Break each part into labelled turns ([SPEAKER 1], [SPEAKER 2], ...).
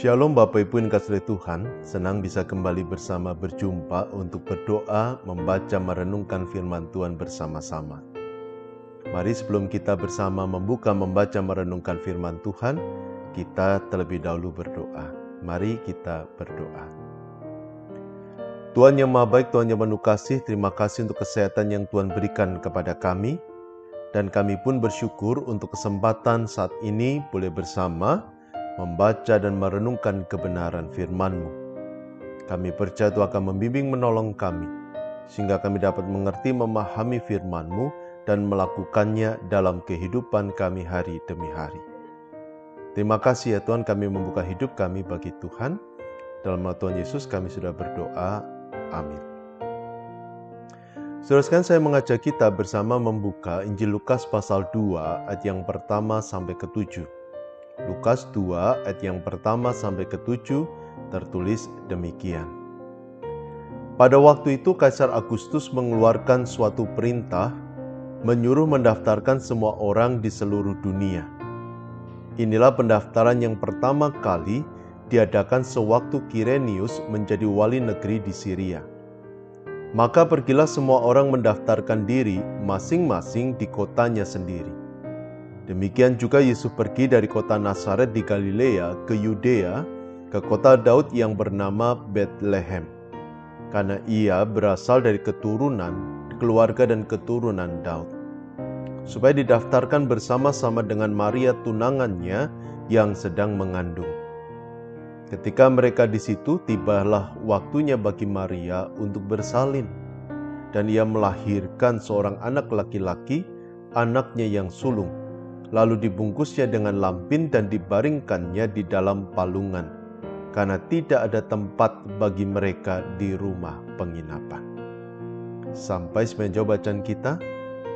[SPEAKER 1] Shalom Bapak Ibu yang kasih Tuhan, senang bisa kembali bersama berjumpa untuk berdoa, membaca, merenungkan firman Tuhan bersama-sama. Mari sebelum kita bersama membuka, membaca, merenungkan firman Tuhan, kita terlebih dahulu berdoa. Mari kita berdoa. Tuhan yang Maha Baik, Tuhan yang penuh kasih, terima kasih untuk kesehatan yang Tuhan berikan kepada kami. Dan kami pun bersyukur untuk kesempatan saat ini boleh bersama membaca dan merenungkan kebenaran firman-Mu. Kami percaya Tuhan akan membimbing menolong kami, sehingga kami dapat mengerti memahami firman-Mu dan melakukannya dalam kehidupan kami hari demi hari. Terima kasih ya Tuhan, kami membuka hidup kami bagi Tuhan. Dalam nama Tuhan Yesus kami sudah berdoa. Amin. Saudara sekalian, saya mengajak kita bersama membuka Injil Lukas pasal 2 ayat yang pertama sampai ke-7. Lukas 2 ayat yang pertama sampai ke-7 tertulis demikian. Pada waktu itu Kaisar Agustus mengeluarkan suatu perintah menyuruh mendaftarkan semua orang di seluruh dunia. Inilah pendaftaran yang pertama kali diadakan sewaktu Kirenius menjadi wali negeri di Syria. Maka pergilah semua orang mendaftarkan diri masing-masing di kotanya sendiri. Demikian juga Yesus pergi dari kota Nazaret di Galilea ke Yudea, ke kota Daud yang bernama Betlehem, karena ia berasal dari keluarga dan keturunan Daud, supaya didaftarkan bersama-sama dengan Maria tunangannya yang sedang mengandung. Ketika mereka di situ, tibalah waktunya bagi Maria untuk bersalin, dan ia melahirkan seorang anak laki-laki, anaknya yang sulung. Lalu dibungkusnya dengan lampin dan dibaringkannya di dalam palungan, karena tidak ada tempat bagi mereka di rumah penginapan. Sampai semenjak bacaan kita,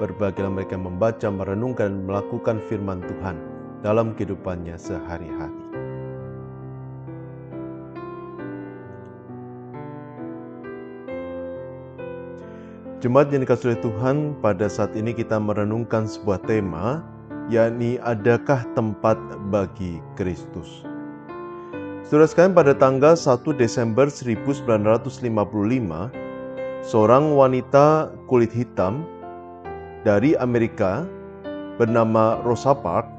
[SPEAKER 1] berbahagialah mereka membaca, merenungkan, dan melakukan firman Tuhan dalam kehidupannya sehari-hari. Jemaat yang dikasihi Tuhan, pada saat ini kita merenungkan sebuah tema, yakni adakah tempat bagi Kristus. Saudara sekalian, pada tanggal 1 Desember 1955, seorang wanita kulit hitam dari Amerika bernama Rosa Parks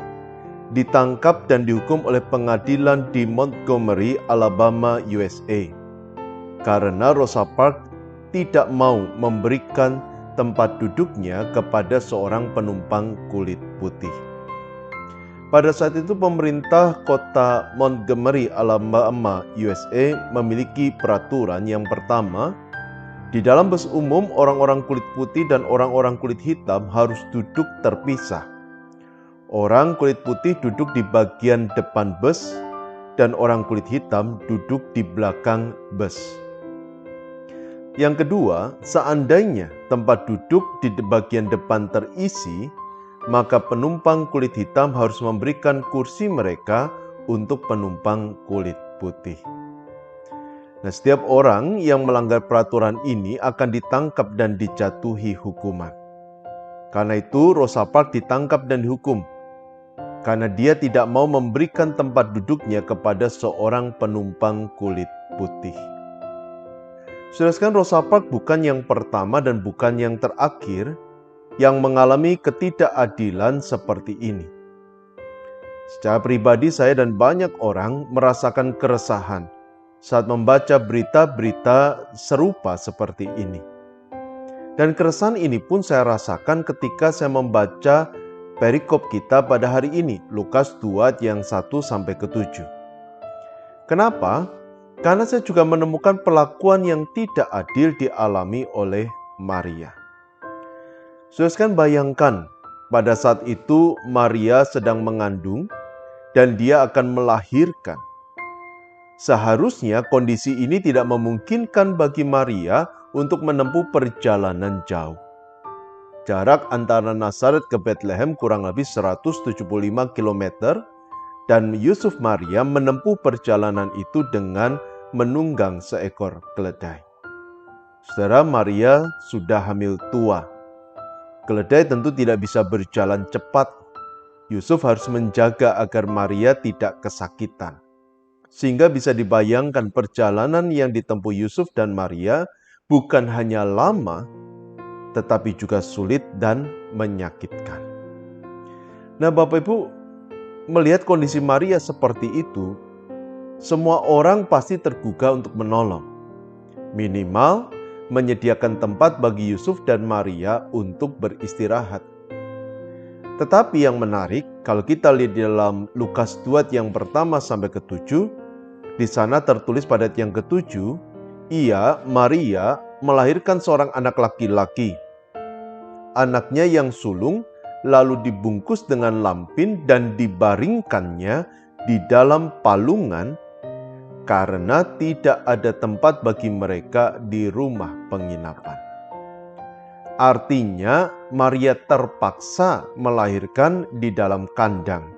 [SPEAKER 1] ditangkap dan dihukum oleh pengadilan di Montgomery, Alabama, USA. Karena Rosa Parks tidak mau memberikan tempat duduknya kepada seorang penumpang kulit putih. Pada saat itu pemerintah kota Montgomery, Alabama, USA memiliki peraturan yang pertama, di dalam bus umum orang-orang kulit putih dan orang-orang kulit hitam harus duduk terpisah. Orang kulit putih duduk di bagian depan bus dan orang kulit hitam duduk di belakang bus. Yang kedua, seandainya tempat duduk di bagian depan terisi, maka penumpang kulit hitam harus memberikan kursi mereka untuk penumpang kulit putih. Nah, setiap orang yang melanggar peraturan ini akan ditangkap dan dijatuhi hukuman. Karena itu, Rosa Parks ditangkap dan dihukum, karena dia tidak mau memberikan tempat duduknya kepada seorang penumpang kulit putih. Saudara sekalian, Rosa Parks bukan yang pertama dan bukan yang terakhir yang mengalami ketidakadilan seperti ini. Secara pribadi saya dan banyak orang merasakan keresahan saat membaca berita-berita serupa seperti ini. Dan keresahan ini pun saya rasakan ketika saya membaca perikop kita pada hari ini, Lukas 2 yang 1 sampai ke-7. Kenapa? Karena saya juga menemukan perlakuan yang tidak adil dialami oleh Maria. Saudara sekalian, bayangkan pada saat itu Maria sedang mengandung dan dia akan melahirkan. Seharusnya kondisi ini tidak memungkinkan bagi Maria untuk menempuh perjalanan jauh. Jarak antara Nazaret ke Betlehem kurang lebih 175 km dan Yusuf Maria menempuh perjalanan itu dengan menunggang seekor keledai. Saudara, Maria sudah hamil tua. Keledai tentu tidak bisa berjalan cepat. Yusuf harus menjaga agar Maria tidak kesakitan. Sehingga bisa dibayangkan perjalanan yang ditempuh Yusuf dan Maria bukan hanya lama, tetapi juga sulit dan menyakitkan. Nah, Bapak Ibu, melihat kondisi Maria seperti itu, semua orang pasti tergugah untuk menolong. Minimal menyediakan tempat bagi Yusuf dan Maria untuk beristirahat. Tetapi yang menarik, kalau kita lihat di dalam Lukas 2 yang pertama sampai ke-7, di sana tertulis pada ayat yang ke-7, Maria, melahirkan seorang anak laki-laki. Anaknya yang sulung lalu dibungkus dengan lampin dan dibaringkannya di dalam palungan karena tidak ada tempat bagi mereka di rumah penginapan. Artinya, Maria terpaksa melahirkan di dalam kandang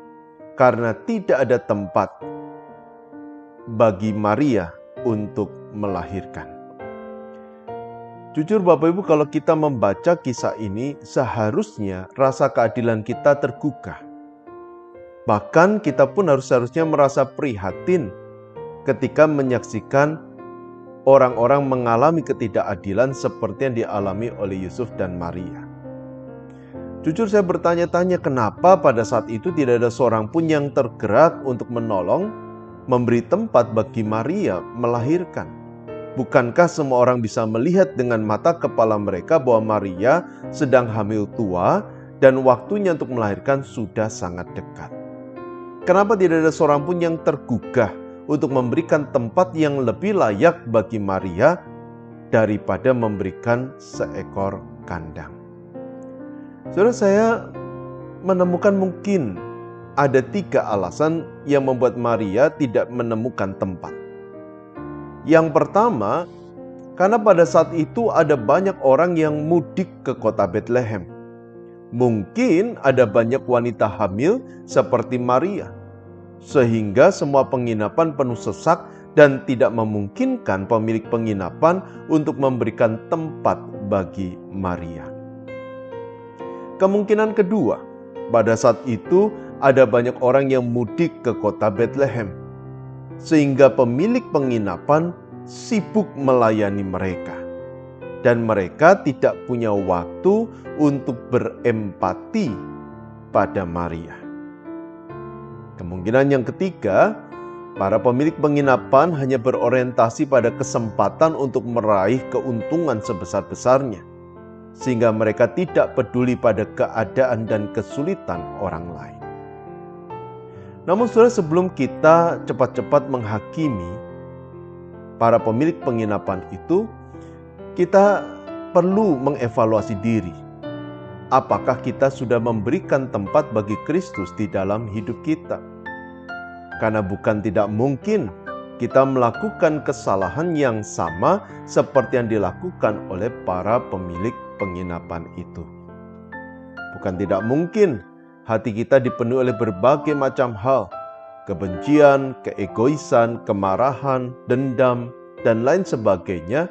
[SPEAKER 1] karena tidak ada tempat bagi Maria untuk melahirkan. Jujur Bapak Ibu, kalau kita membaca kisah ini, seharusnya rasa keadilan kita tergugah. Bahkan kita pun seharusnya merasa prihatin ketika menyaksikan orang-orang mengalami ketidakadilan seperti yang dialami oleh Yusuf dan Maria. Jujur saya bertanya-tanya kenapa pada saat itu tidak ada seorang pun yang tergerak untuk menolong, memberi tempat bagi Maria melahirkan. Bukankah semua orang bisa melihat dengan mata kepala mereka bahwa Maria sedang hamil tua dan waktunya untuk melahirkan sudah sangat dekat? Kenapa tidak ada seorang pun yang tergugah untuk memberikan tempat yang lebih layak bagi Maria daripada memberikan seekor kandang? Saudara, saya menemukan mungkin ada 3 alasan yang membuat Maria tidak menemukan tempat. Yang pertama, karena pada saat itu ada banyak orang yang mudik ke kota Bethlehem. Mungkin ada banyak wanita hamil seperti Maria, sehingga semua penginapan penuh sesak dan tidak memungkinkan pemilik penginapan untuk memberikan tempat bagi Maria. Kemungkinan kedua, pada saat itu ada banyak orang yang mudik ke kota Bethlehem, sehingga pemilik penginapan sibuk melayani mereka. Dan mereka tidak punya waktu untuk berempati pada Maria. Kemungkinan yang ketiga, para pemilik penginapan hanya berorientasi pada kesempatan untuk meraih keuntungan sebesar-besarnya, sehingga mereka tidak peduli pada keadaan dan kesulitan orang lain. Namun saudara, sebelum kita cepat-cepat menghakimi para pemilik penginapan itu, kita perlu mengevaluasi diri. Apakah kita sudah memberikan tempat bagi Kristus di dalam hidup kita? Karena bukan tidak mungkin kita melakukan kesalahan yang sama seperti yang dilakukan oleh para pemilik penginapan itu. Bukan tidak mungkin hati kita dipenuhi oleh berbagai macam hal, kebencian, keegoisan, kemarahan, dendam, dan lain sebagainya,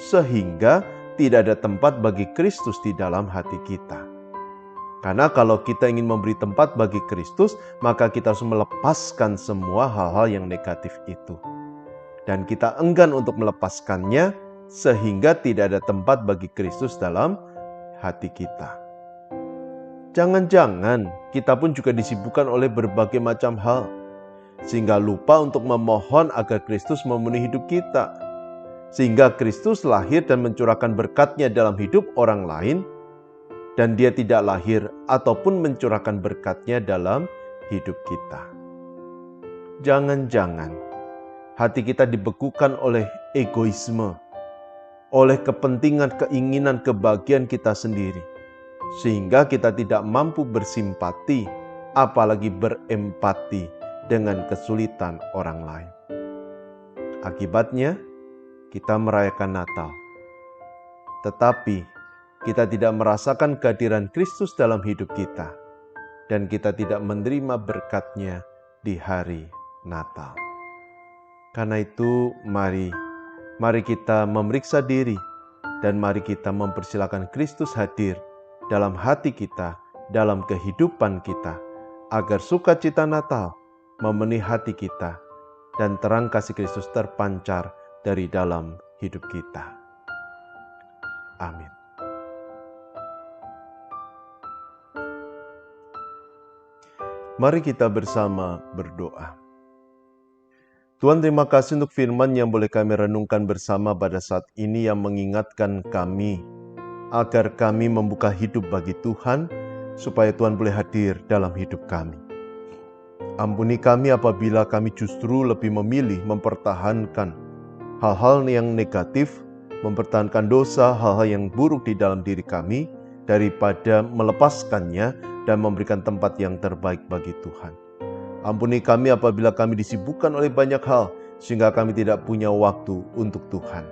[SPEAKER 1] sehingga tidak ada tempat bagi Kristus di dalam hati kita. Karena kalau kita ingin memberi tempat bagi Kristus, maka kita harus melepaskan semua hal-hal yang negatif itu. Dan kita enggan untuk melepaskannya, sehingga tidak ada tempat bagi Kristus dalam hati kita. Jangan-jangan kita pun juga disibukkan oleh berbagai macam hal, sehingga lupa untuk memohon agar Kristus memenuhi hidup kita. Sehingga Kristus lahir dan mencurahkan berkat-Nya dalam hidup orang lain, dan Dia tidak lahir ataupun mencurahkan berkat-Nya dalam hidup kita. Jangan-jangan hati kita dibekukan oleh egoisme, oleh kepentingan, keinginan, kebahagiaan kita sendiri, sehingga kita tidak mampu bersimpati, apalagi berempati dengan kesulitan orang lain. Akibatnya, kita merayakan Natal, tetapi kita tidak merasakan kehadiran Kristus dalam hidup kita, dan kita tidak menerima berkat-Nya di hari Natal. Karena itu, mari kita memeriksa diri, dan mari kita mempersilakan Kristus hadir dalam hati kita, dalam kehidupan kita, agar sukacita Natal memenuhi hati kita, dan terang kasih Kristus terpancar dari dalam hidup kita. Amin. Mari kita bersama berdoa. Tuhan, terima kasih untuk firman yang boleh kami renungkan bersama pada saat ini, yang mengingatkan kami agar kami membuka hidup bagi Tuhan, supaya Tuhan boleh hadir dalam hidup kami. Ampuni kami apabila kami justru lebih memilih mempertahankan hal-hal yang negatif, mempertahankan dosa, hal-hal yang buruk di dalam diri kami, daripada melepaskannya dan memberikan tempat yang terbaik bagi Tuhan. Ampuni kami apabila kami disibukkan oleh banyak hal, sehingga kami tidak punya waktu untuk Tuhan.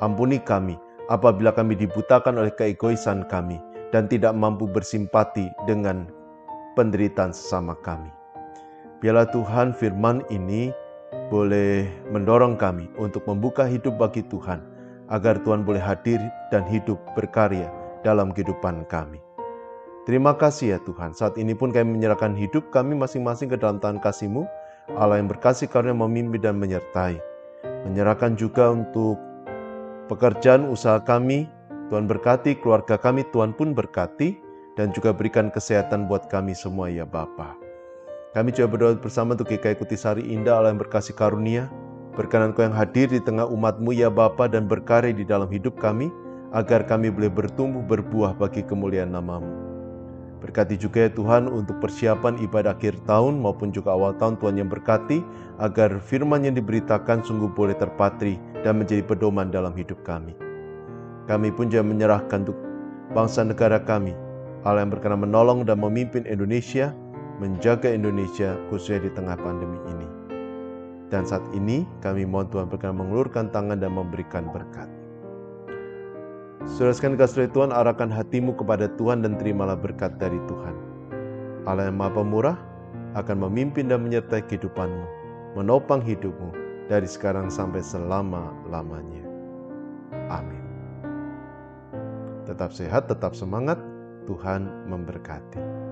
[SPEAKER 1] Ampuni kami apabila kami dibutakan oleh keegoisan kami, dan tidak mampu bersimpati dengan penderitaan sesama kami. Biarlah Tuhan firman ini boleh mendorong kami untuk membuka hidup bagi Tuhan, agar Tuhan boleh hadir dan hidup berkarya dalam kehidupan kami. Terima kasih ya Tuhan, saat ini pun kami menyerahkan hidup kami masing-masing ke dalam tangan kasih-Mu, Allah yang berkasih karunia memimpin dan menyertai. Menyerahkan juga untuk pekerjaan usaha kami, Tuhan berkati, keluarga kami Tuhan pun berkati, dan juga berikan kesehatan buat kami semua ya Bapa. Kami juga berdoa bersama untuk GKI Kutisari Indah, Allah yang berkasih karunia, berkenan Kau yang hadir di tengah umat-Mu ya Bapa, dan berkarya di dalam hidup kami, agar kami boleh bertumbuh berbuah bagi kemuliaan nama-Mu. Berkati juga ya Tuhan untuk persiapan ibadah akhir tahun maupun juga awal tahun, Tuhan yang berkati, agar firman yang diberitakan sungguh boleh terpatri dan menjadi pedoman dalam hidup kami. Kami pun juga menyerahkan untuk bangsa negara kami, Allah yang berkenan menolong dan memimpin Indonesia, menjaga Indonesia khususnya di tengah pandemi ini. Dan saat ini kami mohon Tuhan berkenan mengulurkan tangan dan memberikan berkat. Saudara sekalian kasih Tuhan, arahkan hatimu kepada Tuhan dan terimalah berkat dari Tuhan. Allah yang Maha Pemurah akan memimpin dan menyertai kehidupanmu, menopang hidupmu dari sekarang sampai selama-lamanya. Amin. Tetap sehat, tetap semangat, Tuhan memberkati.